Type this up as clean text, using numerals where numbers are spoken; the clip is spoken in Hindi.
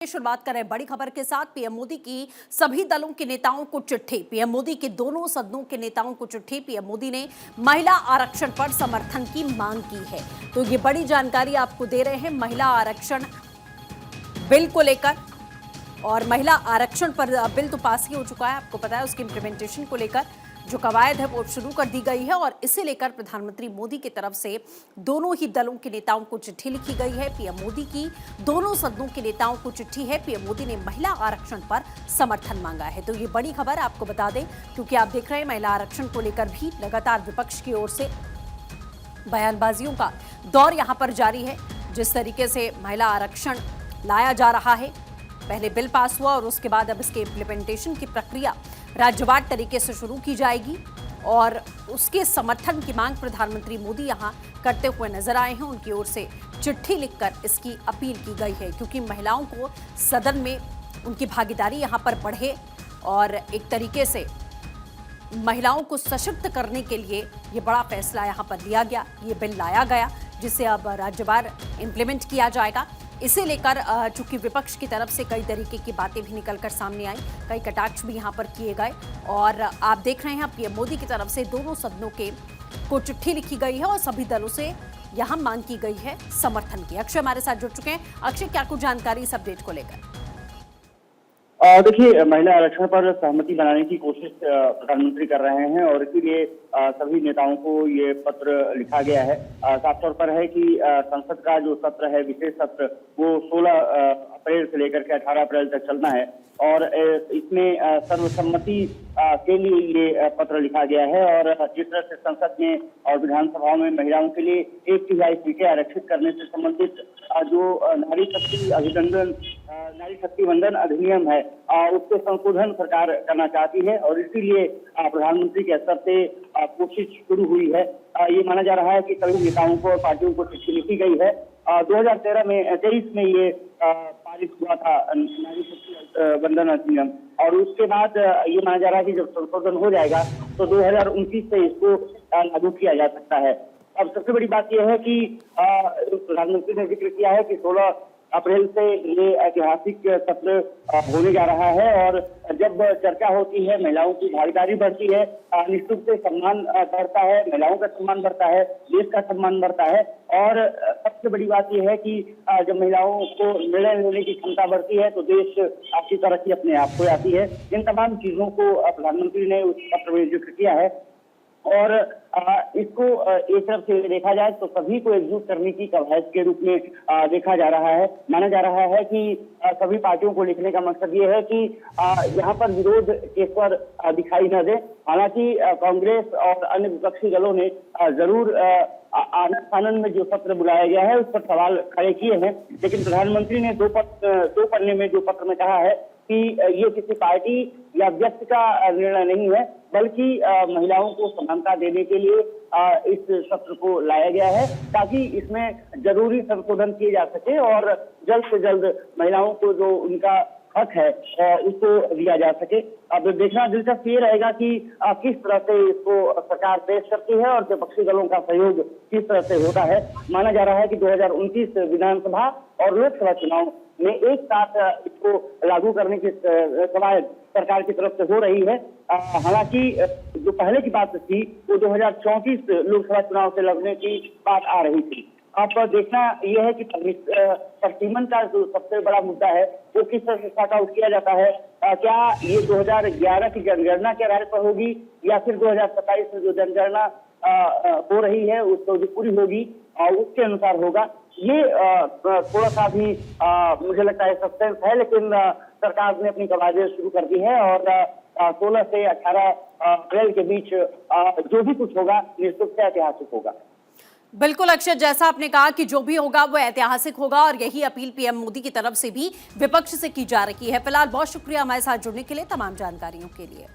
शुरुआत करें बड़ी खबर के साथ। पीएम मोदी की सभी दलों के नेताओं को चिट्ठी। पीएम मोदी के दोनों सदनों के नेताओं को चिट्ठी। पीएम मोदी ने महिला आरक्षण पर समर्थन की मांग की है। तो ये बड़ी जानकारी आपको दे रहे हैं महिला आरक्षण बिल को लेकर। और महिला आरक्षण पर बिल तो पास ही हो चुका है, आपको पता है। उसकी इंप्लीमेंटेशन को लेकर जो कवायद है वो शुरू कर दी गई है और इसे लेकर प्रधानमंत्री मोदी की तरफ से दोनों ही दलों के नेताओं को चिट्ठी लिखी गई है। पीएम मोदी की दोनों सदनों के नेताओं को चिट्ठी है। पीएम मोदी ने महिला आरक्षण पर समर्थन मांगा है। तो ये बड़ी खबर आपको बता दें, क्योंकि आप देख रहे हैं महिला आरक्षण को लेकर भी लगातार विपक्ष की ओर से बयानबाजियों का दौर यहां पर जारी है। जिस तरीके से महिला आरक्षण लाया जा रहा है, पहले बिल पास हुआ और उसके बाद अब इसके इम्प्लीमेंटेशन की प्रक्रिया राज्यवार तरीके से शुरू की जाएगी और उसके समर्थन की मांग प्रधानमंत्री मोदी यहां करते हुए नजर आए हैं। उनकी ओर से चिट्ठी लिखकर इसकी अपील की गई है, क्योंकि महिलाओं को सदन में उनकी भागीदारी यहां पर बढ़े और एक तरीके से महिलाओं को सशक्त करने के लिए ये बड़ा फैसला यहां पर लिया गया। ये बिल लाया गया जिसे अब राज्यवार इम्प्लीमेंट किया जाएगा। इसे लेकर चूंकि विपक्ष की तरफ से कई तरीके की बातें भी निकलकर सामने आई, कई कटाक्ष भी यहां पर किए गए और आप देख रहे हैं पीएम मोदी की तरफ से दोनों सदनों को चिट्ठी लिखी गई है और सभी दलों से यहां मांग की गई है समर्थन की। अक्षय हमारे साथ जुड़ चुके हैं। अक्षय, क्या कुछ जानकारी इस अपडेट को लेकर? देखिए, महिला आरक्षण पर सहमति बनाने की कोशिश प्रधानमंत्री कर रहे हैं और इसीलिए सभी नेताओं को ये पत्र लिखा गया है। साफ तौर पर है कि संसद का जो सत्र है, विशेष सत्र, वो 16 अप्रैल से लेकर के 18 अप्रैल तक चलना है और इसमें सर्वसम्मति के लिए ये पत्र लिखा गया है। और जिस तरह से संसद में और विधानसभाओं में महिलाओं के लिए 1/3 सीटें आरक्षित करने से संबंधित जो नारी शक्ति वंदन अधिनियम है, उसके संशोधन सरकार करना चाहती है और इसीलिए प्रधानमंत्री के स्तर से कोशिश शुरू हुई है। ये माना जा रहा है कि सभी नेताओं को और पार्टियों को चिट्ठी लिखी गई है। 2023 में ये पारित हुआ था नारी शक्ति वंदन अधिनियम और उसके बाद ये माना जा रहा है कि जब संशोधन हो जाएगा तो 2029 से इसको लागू किया जा सकता है। अब सबसे बड़ी बात यह है कि प्रधानमंत्री ने जिक्र किया है कि 16 अप्रैल से ये ऐतिहासिक सत्र होने जा रहा है और जब चर्चा होती है, महिलाओं की भागीदारी बढ़ती है, निश्चित रूप से सम्मान बढ़ता है, महिलाओं का सम्मान बढ़ता है, देश का सम्मान बढ़ता है। और सबसे बड़ी बात यह है कि जब महिलाओं को निर्णय लेने की क्षमता बढ़ती है तो देश आपकी तरक्की अपने आप हो जाती है। इन तमाम चीजों को प्रधानमंत्री ने उस पत्र में जिक्र किया है और इसको एक तरफ से देखा जाए तो सभी को एकजुट करने की कवायद के रूप में देखा जा रहा है। माना जा रहा है कि सभी पार्टियों को लिखने का मकसद ये है कि यहाँ पर विरोध के स्वर दिखाई न दे। हालांकि कांग्रेस और अन्य विपक्षी दलों ने जरूर आनंद में जो सत्र बुलाया गया है उस पर सवाल खड़े किए हैं, लेकिन प्रधानमंत्री ने दो पन्ने में जो पत्र में कहा है कि ये किसी पार्टी या व्यक्ति का निर्णय नहीं है, बल्कि महिलाओं को समानता देने के लिए इस सत्र को लाया गया है ताकि इसमें जरूरी संशोधन किए जा सके और जल्द से जल्द महिलाओं को जो उनका हक है इसको दिया जा सके। अब देखना दिलचस्प ये रहेगा कि किस तरह से इसको सरकार पेश करती है और विपक्षी दलों का सहयोग किस तरह से होता है। माना जा रहा है कि 2029 विधानसभा और लोकसभा चुनाव में एक साथ इसको लागू करने की कवायद सरकार की तरफ से हो रही है। हालांकि जो पहले की बात थी वो 2034 लोकसभा चुनाव से लड़ने की बात आ रही थी। अब देखना यह है कि पश्चिमन का जो सबसे बड़ा मुद्दा है वो किस तरह से सॉर्ट आउट किया जाता है। क्या ये 2011 की जनगणना के आधार पर होगी या फिर 2027 में जो जनगणना हो रही है उसको जो पूरी होगी और उसके अनुसार होगा। ये थोड़ा सा भी मुझे लगता है सस्पेंस है, लेकिन सरकार ने अपनी कवायदें शुरू कर दी है और 16 से 18 अप्रैल के बीच जो भी कुछ होगा निश्चित से ऐतिहासिक होगा। बिल्कुल अक्षय, जैसा आपने कहा कि जो भी होगा वो ऐतिहासिक होगा और यही अपील पीएम मोदी की तरफ से भी विपक्ष से की जा रही है। फिलहाल बहुत शुक्रिया हमारे साथ जुड़ने के लिए, तमाम जानकारियों के लिए।